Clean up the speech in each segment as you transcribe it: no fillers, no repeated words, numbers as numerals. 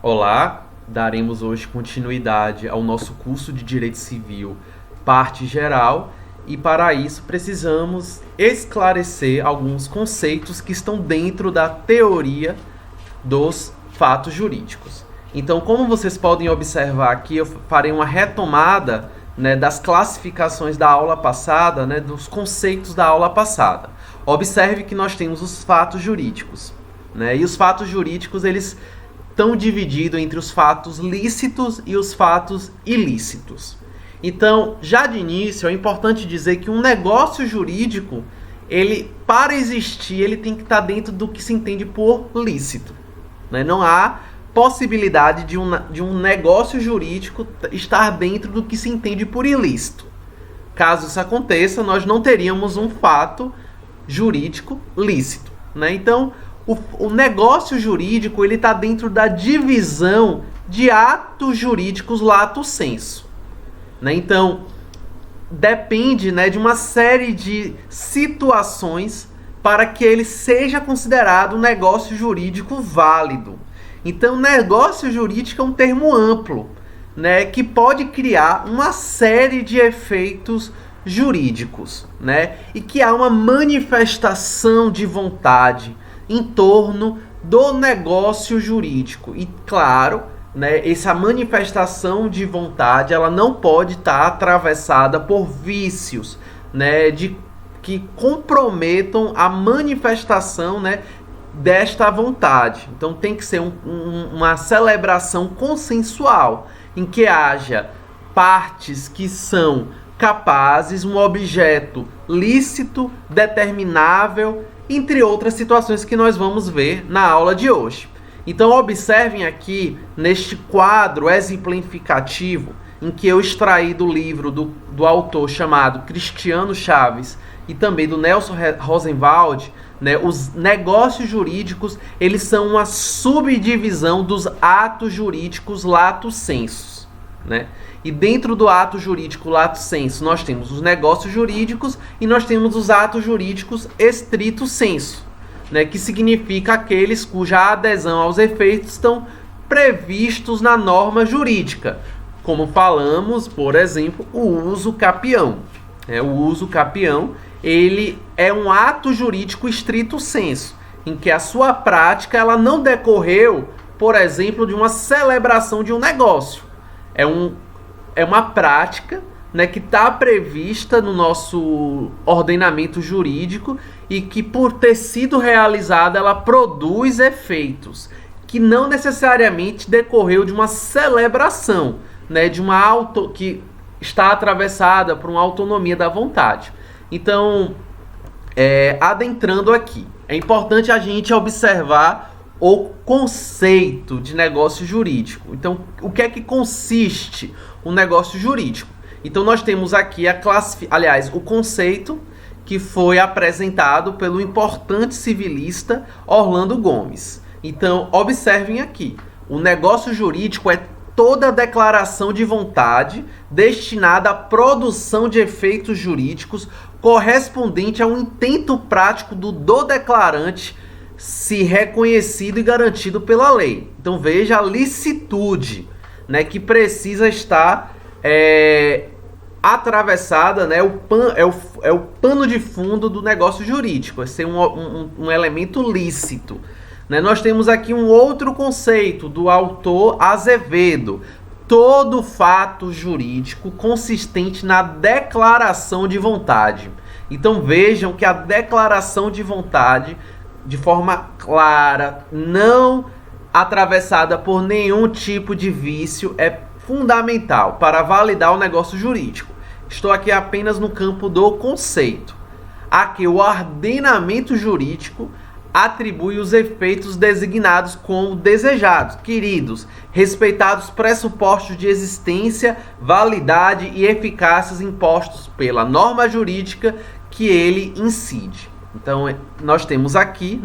Olá, daremos hoje continuidade ao nosso curso de Direito Civil, parte geral, e para isso precisamos esclarecer alguns conceitos que estão dentro da teoria dos fatos jurídicos. Então, como vocês podem observar aqui, eu farei uma retomada, das classificações da aula passada, dos conceitos da aula passada. Observe que nós temos os fatos jurídicos, e os fatos jurídicos, eles estão divididos entre os fatos lícitos e os fatos ilícitos. Então, já de início, é importante dizer que um negócio jurídico, ele, para existir, ele tem que estar dentro do que se entende por lícito. Não há possibilidade de um negócio jurídico estar dentro do que se entende por ilícito. Caso isso aconteça, nós não teríamos um fato jurídico lícito. Então, o negócio jurídico ele está dentro da divisão de atos jurídicos lato sensu. Então, depende de uma série de situações para que ele seja considerado um negócio jurídico válido. Então, negócio jurídico é um termo amplo, que pode criar uma série de efeitos jurídicos, e que há uma manifestação de vontade em torno do negócio jurídico. E claro, essa manifestação de vontade ela não pode estar atravessada por vícios, que comprometam a manifestação, desta vontade. Então tem que ser uma celebração consensual, em que haja partes que são capazes, um objeto lícito, determinável, entre outras situações que nós vamos ver na aula de hoje. Então observem aqui, neste quadro exemplificativo, em que eu extraí do livro do autor chamado Cristiano Chaves e também do Nelson Rosenwald, os negócios jurídicos, eles são uma subdivisão dos atos jurídicos lato sensu. E dentro do ato jurídico lato sensu, nós temos os negócios jurídicos e nós temos os atos jurídicos stricto sensu, que significa aqueles cuja adesão aos efeitos estão previstos na norma jurídica. Como falamos, por exemplo, o uso capião. O uso capião, ele é um ato jurídico stricto sensu, em que a sua prática ela não decorreu, por exemplo, de uma celebração de um negócio. É uma prática que está prevista no nosso ordenamento jurídico e que, por ter sido realizada, ela produz efeitos que não necessariamente decorreu de uma celebração, que está atravessada por uma autonomia da vontade. Então, adentrando aqui, é importante a gente observar o conceito de negócio jurídico. Então, o que é que consiste o negócio jurídico? Então, nós temos aqui o conceito que foi apresentado pelo importante civilista Orlando Gomes. Então, observem aqui. O negócio jurídico é toda declaração de vontade destinada à produção de efeitos jurídicos correspondente a um intento prático do declarante se reconhecido e garantido pela lei. Então veja a licitude, que precisa estar atravessada, é o pano de fundo do negócio jurídico, é ser um elemento lícito. Nós temos aqui um outro conceito do autor Azevedo: todo fato jurídico consistente na declaração de vontade. Então vejam que a declaração de vontade, de forma clara, não atravessada por nenhum tipo de vício, é fundamental para validar o negócio jurídico. Estou aqui apenas no campo do conceito. Aqui o ordenamento jurídico atribui os efeitos designados como desejados, queridos, respeitados pressupostos de existência, validade e eficácias impostos pela norma jurídica que ele incide. Então, nós temos aqui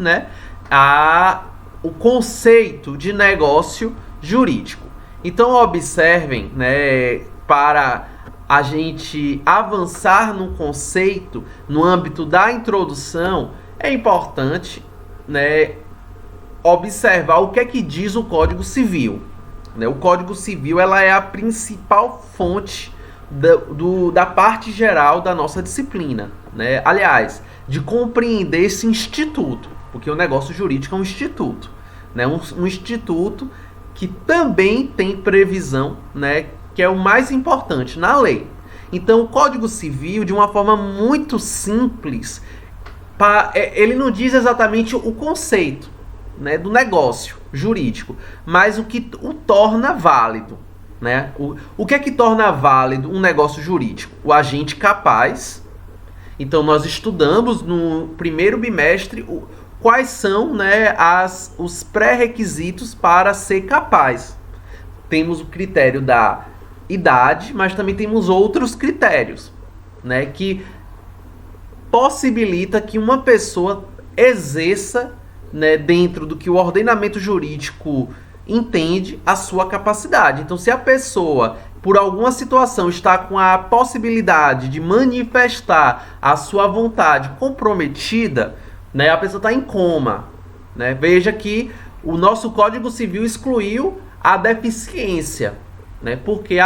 o conceito de negócio jurídico. Então, observem, para a gente avançar no conceito, no âmbito da introdução, é importante observar o que é que diz o Código Civil. Né? O Código Civil ela é a principal fonte da parte geral da nossa disciplina. Né? Aliás, de compreender esse instituto, porque o negócio jurídico é um instituto. Né? Um instituto que também tem previsão, né, que é o mais importante, na lei. Então, o Código Civil, de uma forma muito simples, ele não diz exatamente o conceito, né, do negócio jurídico, mas o que o torna válido. Né? O que é que torna válido um negócio jurídico? O agente capaz. Então, nós estudamos no primeiro bimestre quais são, né, os pré-requisitos para ser capaz. Temos o critério da idade, mas também temos outros critérios, né, que possibilita que uma pessoa exerça, né, dentro do que o ordenamento jurídico entende, a sua capacidade. Então, se a pessoa, por alguma situação, está com a possibilidade de manifestar a sua vontade comprometida, né, a pessoa está em coma. Né? Veja que o nosso Código Civil excluiu a deficiência, né? Porque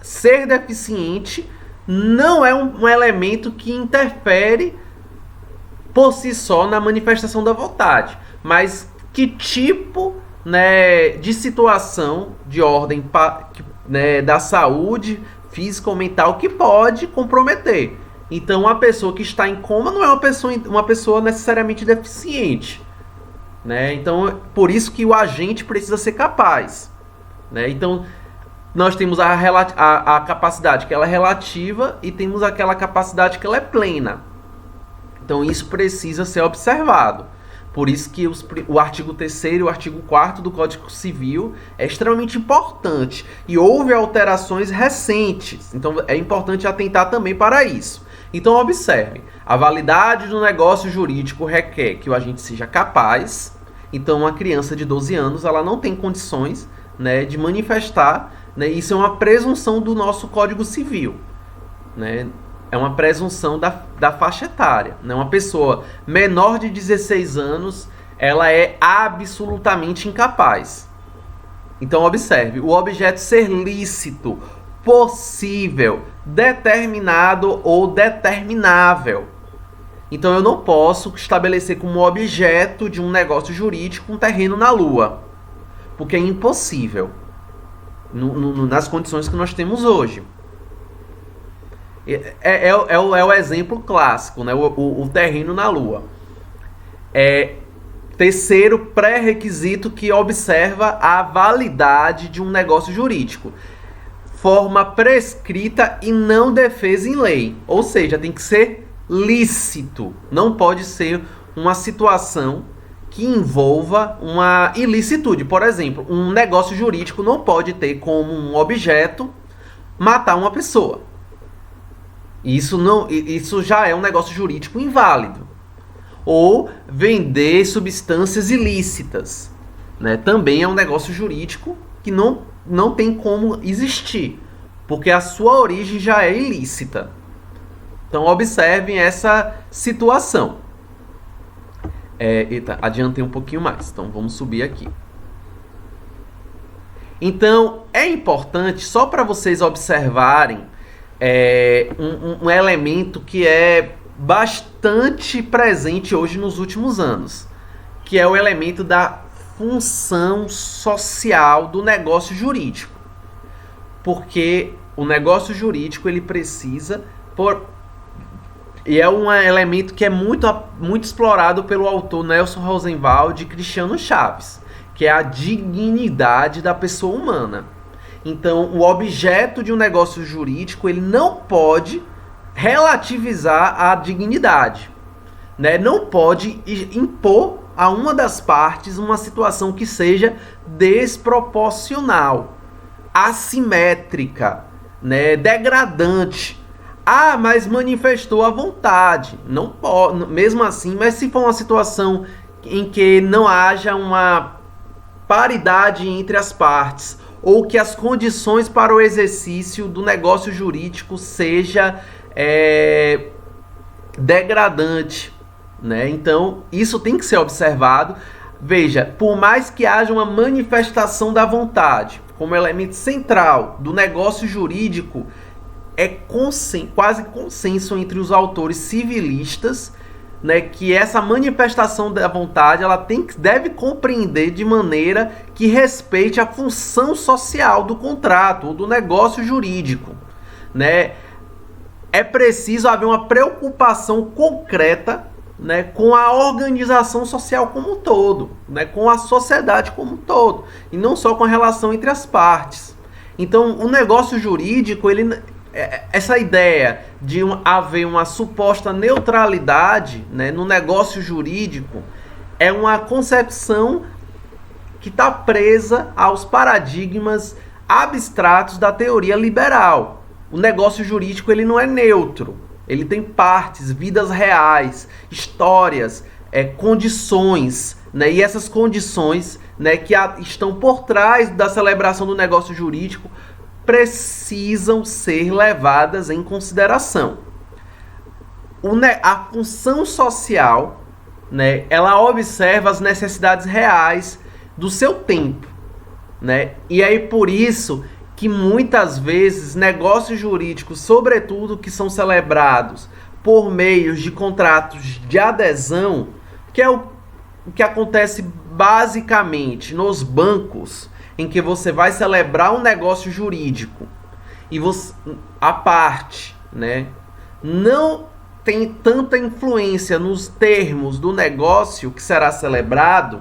ser deficiente não é um elemento que interfere por si só na manifestação da vontade, mas que tipo, né, de situação de ordem, né, da saúde física ou mental que pode comprometer. Então, uma pessoa que está em coma não é uma pessoa necessariamente deficiente. Né? Então, por isso que o agente precisa ser capaz. Né? Então, nós temos a capacidade que ela é relativa e temos aquela capacidade que ela é plena. Então, isso precisa ser observado. Por isso que o artigo 3º e o artigo 4º do Código Civil é extremamente importante. E houve alterações recentes. Então, é importante atentar também para isso. Então, observe. A validade do negócio jurídico requer que o agente seja capaz. Então, uma criança de 12 anos ela não tem condições, né, de manifestar. Né, isso é uma presunção do nosso Código Civil. Né? É uma presunção da faixa etária. Né? Uma pessoa menor de 16 anos, ela é absolutamente incapaz. Então, observe. O objeto ser lícito, possível, determinado ou determinável. Então, eu não posso estabelecer como objeto de um negócio jurídico um terreno na Lua. Porque é impossível. Nas condições que nós temos hoje. É o exemplo clássico, né? O terreno na Lua. Terceiro pré-requisito que observa a validade de um negócio jurídico. Forma prescrita e não defesa em lei. Ou seja, tem que ser lícito. Não pode ser uma situação que envolva uma ilicitude. Por exemplo, um negócio jurídico não pode ter como um objeto matar uma pessoa. Isso já é um negócio jurídico inválido. Ou vender substâncias ilícitas. Né? Também é um negócio jurídico que não tem como existir, porque a sua origem já é ilícita. Então, observem essa situação. Adiantei um pouquinho mais, então vamos subir aqui. Então, é importante, só para vocês observarem, um elemento que é bastante presente hoje nos últimos anos, que é o elemento da função social do negócio jurídico. Porque o negócio jurídico ele precisa e é um elemento que é muito explorado pelo autor Nelson Rosenwald e Cristiano Chaves, que é a dignidade da pessoa humana. Então, o objeto de um negócio jurídico ele não pode relativizar a dignidade, né? Não pode impor a uma das partes uma situação que seja desproporcional, assimétrica, né? Degradante. Ah, mas manifestou a vontade. Não pode, mesmo assim, mas se for uma situação em que não haja uma paridade entre as partes, ou que as condições para o exercício do negócio jurídico seja degradante, né? Então, isso tem que ser observado. Veja, por mais que haja uma manifestação da vontade como elemento central do negócio jurídico, é quase consenso entre os autores civilistas, né, que essa manifestação da vontade ela deve compreender de maneira que respeite a função social do contrato ou do negócio jurídico, né? É preciso haver uma preocupação concreta, né, com a organização social como um todo, né, com a sociedade como um todo, e não só com a relação entre as partes. Então, o negócio jurídico, essa ideia de haver uma suposta neutralidade, né, no negócio jurídico é uma concepção que está presa aos paradigmas abstratos da teoria liberal. O negócio jurídico ele não é neutro, ele tem partes, vidas reais, histórias, condições, né, e essas condições, né, que estão por trás da celebração do negócio jurídico precisam ser levadas em consideração. A função social, né, ela observa as necessidades reais do seu tempo, né? E aí por isso que muitas vezes negócios jurídicos, sobretudo que são celebrados por meios de contratos de adesão, que é o que acontece basicamente nos bancos, em que você vai celebrar um negócio jurídico e a parte, né, não tem tanta influência nos termos do negócio que será celebrado,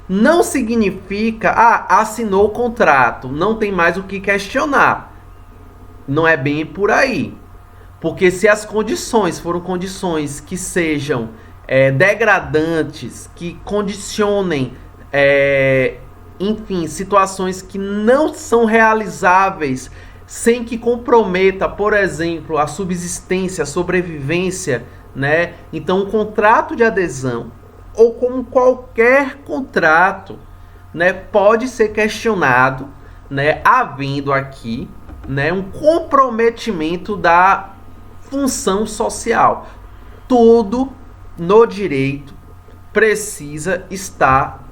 não significa, assinou o contrato, não tem mais o que questionar. Não é bem por aí. Porque se as condições foram condições que sejam degradantes, que condicionem enfim, situações que não são realizáveis sem que comprometa, por exemplo, a subsistência, a sobrevivência, né? Então, um contrato de adesão, ou como qualquer contrato, né, pode ser questionado, né, havendo aqui, né, um comprometimento da função social. Tudo no direito precisa estar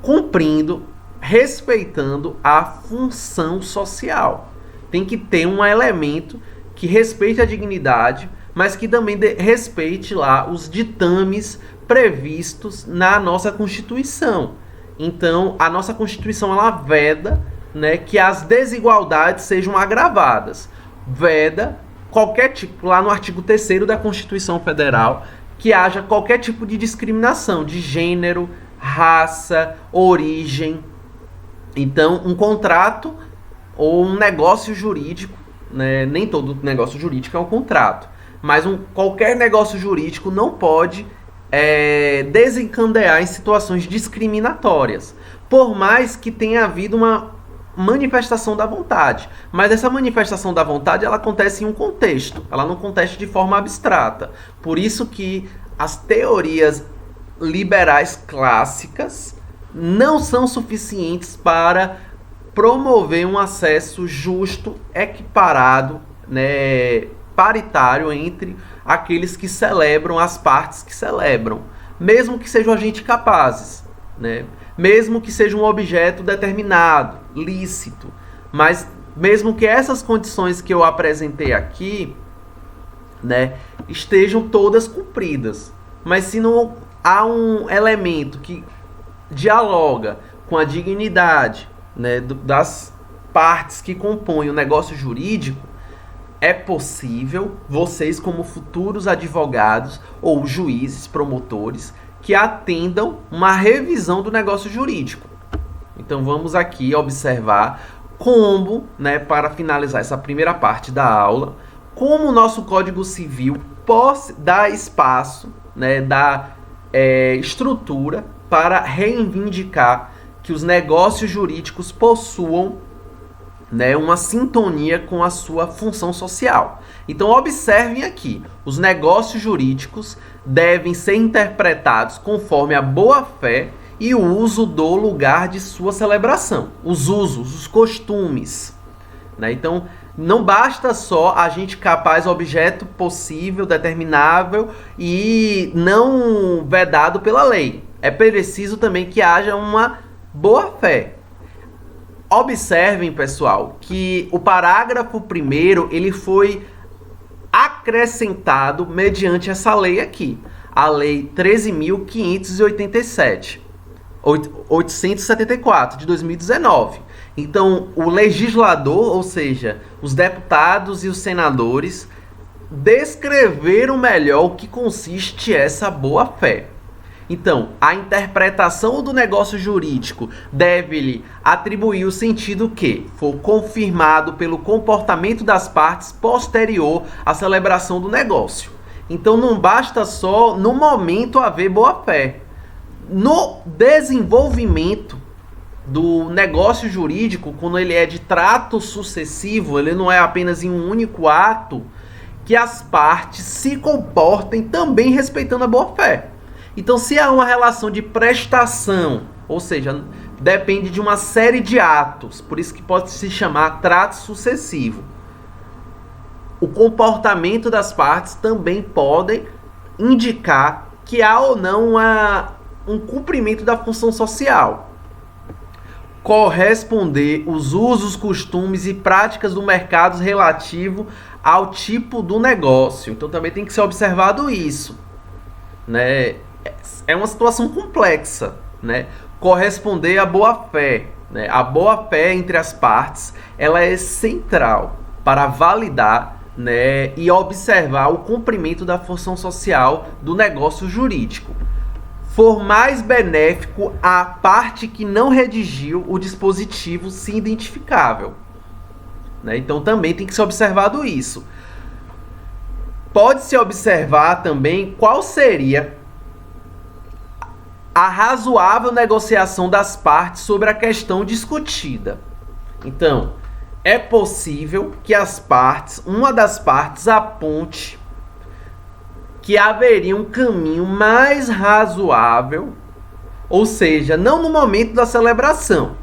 cumprindo, respeitando a função social. Tem que ter um elemento que respeite a dignidade, mas que também respeite lá os ditames previstos na nossa Constituição. Então, a nossa Constituição ela veda, né, que as desigualdades sejam agravadas. Veda qualquer tipo, lá no artigo 3º da Constituição Federal, que haja qualquer tipo de discriminação de gênero, raça, origem. Então, um contrato ou um negócio jurídico, né, nem todo negócio jurídico é um contrato, mas qualquer negócio jurídico não pode desencadear em situações discriminatórias, por mais que tenha havido uma manifestação da vontade. Mas essa manifestação da vontade ela acontece em um contexto, ela não acontece de forma abstrata. Por isso que as teorias liberais clássicas não são suficientes para promover um acesso justo, equiparado, né, paritário entre aqueles que celebram, as partes que celebram, mesmo que sejam agentes capazes, né, mesmo que seja um objeto determinado, lícito, mas mesmo que essas condições que eu apresentei aqui, né, estejam todas cumpridas, mas se não há um elemento que dialoga com a dignidade, né, das partes que compõem o negócio jurídico, é possível vocês, como futuros advogados ou juízes, promotores, que atendam uma revisão do negócio jurídico. Então vamos aqui observar como, né, para finalizar essa primeira parte da aula, como o nosso Código Civil dá espaço, né, dá estrutura para reivindicar que os negócios jurídicos possuam, né, uma sintonia com a sua função social. Então observem aqui, os negócios jurídicos devem ser interpretados conforme a boa-fé e o uso do lugar de sua celebração, os usos, os costumes, né? Então não basta só a gente capaz objeto possível, determinável e não vedado pela lei. é preciso também que haja uma boa-fé. Observem, pessoal, que o parágrafo 1º ele foi acrescentado mediante essa lei aqui, a Lei 13.874, de 2019. Então, o legislador, ou seja, os deputados e os senadores, descreveram melhor o que consiste essa boa-fé. Então, a interpretação do negócio jurídico deve-lhe atribuir o sentido que for confirmado pelo comportamento das partes posterior à celebração do negócio. Então, não basta só, no momento, haver boa-fé. No desenvolvimento do negócio jurídico, quando ele é de trato sucessivo, ele não é apenas em um único ato, que as partes se comportem também respeitando a boa-fé. Então, se há uma relação de prestação, ou seja, depende de uma série de atos, por isso que pode se chamar trato sucessivo, o comportamento das partes também podem indicar que há ou não um cumprimento da função social. Corresponder os usos, costumes e práticas do mercado relativo ao tipo do negócio. Então também tem que ser observado isso, né? É uma situação complexa, né? Corresponder à boa-fé, né? A boa-fé entre as partes, ela é central para validar, né, e observar o cumprimento da função social do negócio jurídico. For mais benéfico a parte que não redigiu o dispositivo sim identificável, né? Então também tem que ser observado isso. Pode-se observar também qual seria a razoável negociação das partes sobre a questão discutida. Então, é possível que uma das partes aponte que haveria um caminho mais razoável, ou seja, não no momento da celebração,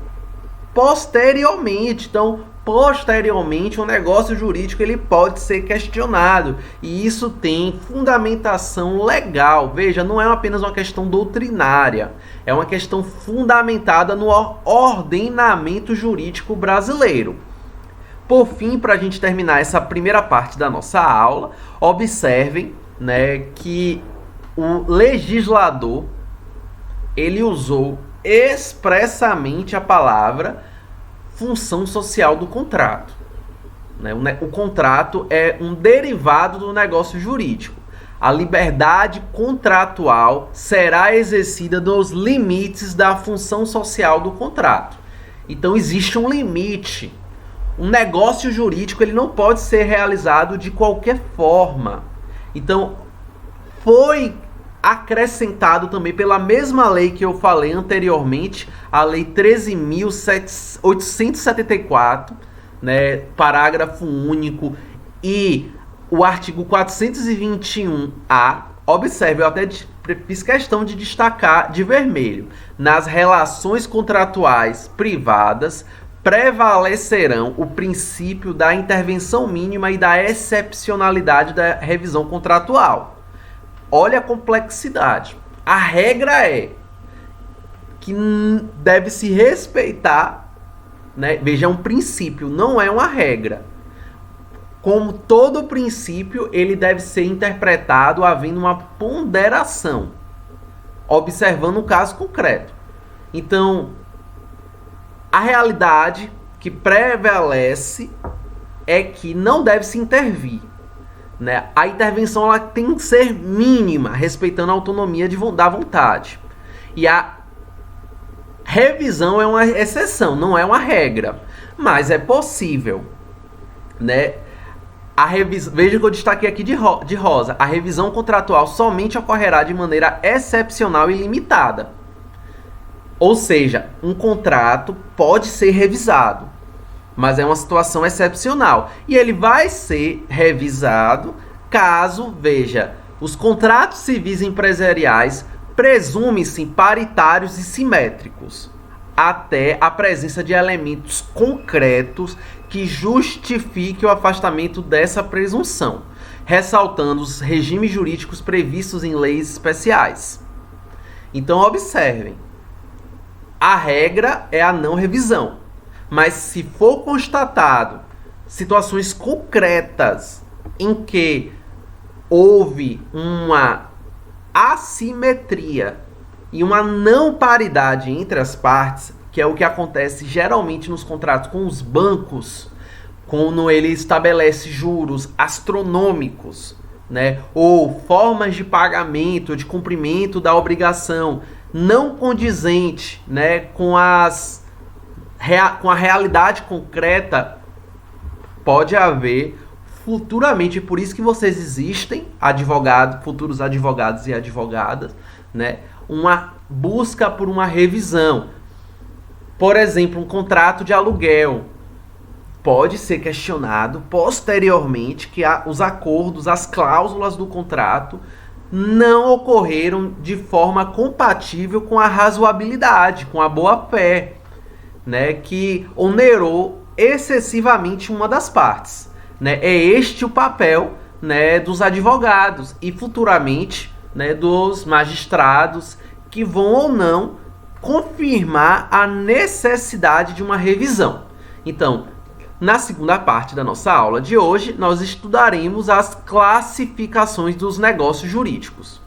posteriormente. Então, posteriormente, o negócio jurídico ele pode ser questionado, e isso tem fundamentação legal. Veja, não é apenas uma questão doutrinária, é uma questão fundamentada no ordenamento jurídico brasileiro. Por fim, para a gente terminar essa primeira parte da nossa aula, observem, né, que o legislador ele usou expressamente a palavra função social do contrato, né? O contrato é um derivado do negócio jurídico. A liberdade contratual será exercida nos limites da função social do contrato. Então existe um limite. Um negócio jurídico ele não pode ser realizado de qualquer forma. Então, foi acrescentado também pela mesma lei que eu falei anteriormente, a Lei 13.874, né, parágrafo único, e o artigo 421-A. Observe, eu até fiz questão de destacar de vermelho. Nas relações contratuais privadas, prevalecerão o princípio da intervenção mínima e da excepcionalidade da revisão contratual. Olha a complexidade. A regra é que deve se respeitar, né? Veja, é um princípio, não é uma regra. Como todo princípio, ele deve ser interpretado havendo uma ponderação, observando o caso concreto. Então, a realidade que prevalece é que não deve se intervir, né? A intervenção ela tem que ser mínima, respeitando a autonomia da vontade. E a revisão é uma exceção, não é uma regra, mas é possível, né? Veja que eu destaquei aqui de rosa. A revisão contratual somente ocorrerá de maneira excepcional e limitada. Ou seja, um contrato pode ser revisado, mas é uma situação excepcional. E ele vai ser revisado caso, veja, os contratos civis empresariais presumem-se paritários e simétricos, até a presença de elementos concretos que justifiquem o afastamento dessa presunção, ressaltando os regimes jurídicos previstos em leis especiais. Então, observem, a regra é a não revisão, mas se for constatado situações concretas em que houve uma assimetria e uma não paridade entre as partes, que é o que acontece geralmente nos contratos com os bancos, quando ele estabelece juros astronômicos, né, ou formas de pagamento, de cumprimento da obrigação não condizente, né, com a realidade concreta, pode haver futuramente, por isso que vocês existem, futuros advogados e advogadas, né, uma busca por uma revisão. Por exemplo, um contrato de aluguel pode ser questionado posteriormente que os acordos, as cláusulas do contrato não ocorreram de forma compatível com a razoabilidade, com a boa-fé, né, que onerou excessivamente uma das partes, né? É este o papel, né, dos advogados e futuramente, né, dos magistrados que vão ou não confirmar a necessidade de uma revisão. Então, na segunda parte da nossa aula de hoje, nós estudaremos as classificações dos negócios jurídicos.